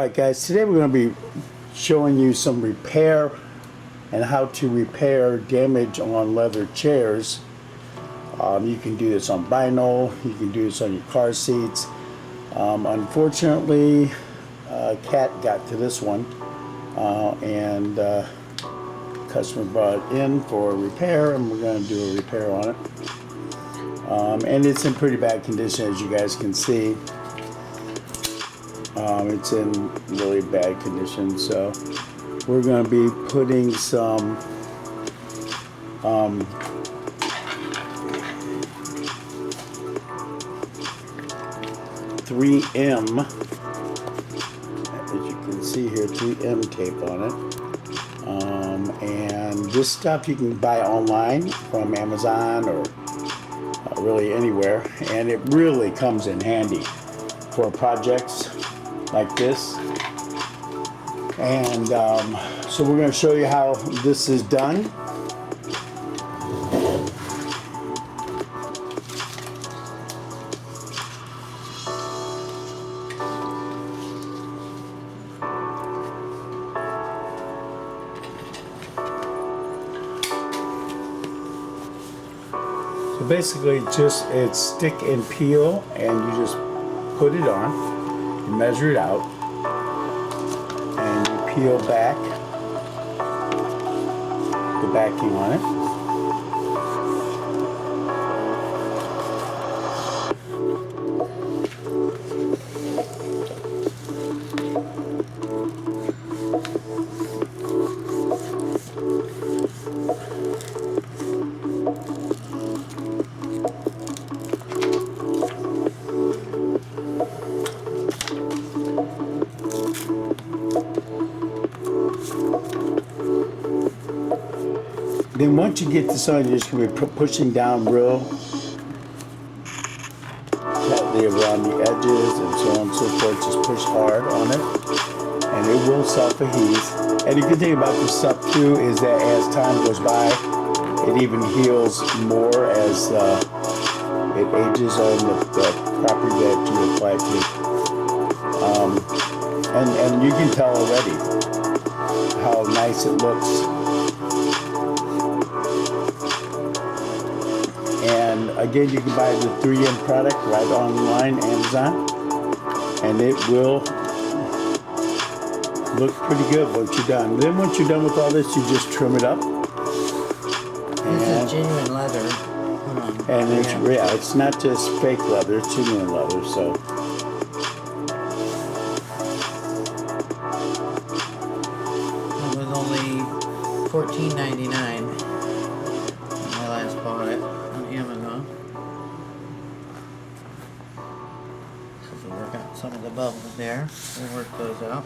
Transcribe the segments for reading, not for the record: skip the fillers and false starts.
Alright guys, today we're going to be showing you some repair and how to repair damage on leather chairs. You can do this on vinyl, you can do this on your car seats. Unfortunately, Cat got to this one and customer brought it in for repair, and we're going to do a repair on it. And it's in pretty bad condition, as you guys can see. It's in really bad condition, so we're going to be putting some 3M, as you can see here, 3M tape on it. And this stuff you can buy online from Amazon or really anywhere, and it really comes in handy for projects like this. And so we're going to show you how this is done. So basically it's stick and peel, and you just put it on, you measure it out, and you peel back the backing on it. Then once you get this on, you're just going to be pushing down real tightly around the edges and so on and so forth. Just push hard on it, and it will self-adhese. And the good thing about this stuff too is that as time goes by, it even heals more as it ages on the property that you apply it to. And you can tell already how nice it looks. And again, you can buy the 3M product right online, Amazon, and it will look pretty good once you're done. Then once you're done with all this, you just trim it up. This is genuine leather. And it's not just fake leather, it's genuine leather. So it was only $14.99 when I last bought it on Amazon. So we'll work out some of the bubbles there. We'll work those out.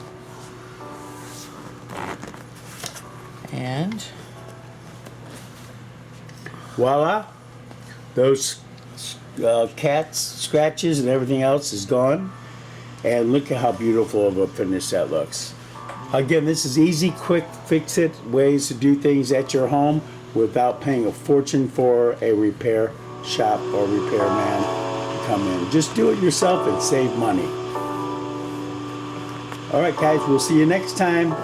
And voila, those cat's scratches and everything else is gone. And look at how beautiful of a finish that looks. Again, this is easy, quick, fix-it ways to do things at your home without paying a fortune for a repair shop or repairman to come in. Just do it yourself and save money. Alright guys, we'll see you next time.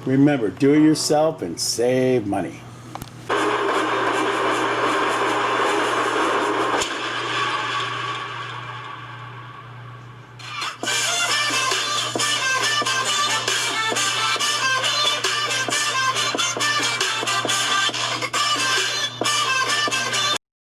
Remember, do it yourself and save money.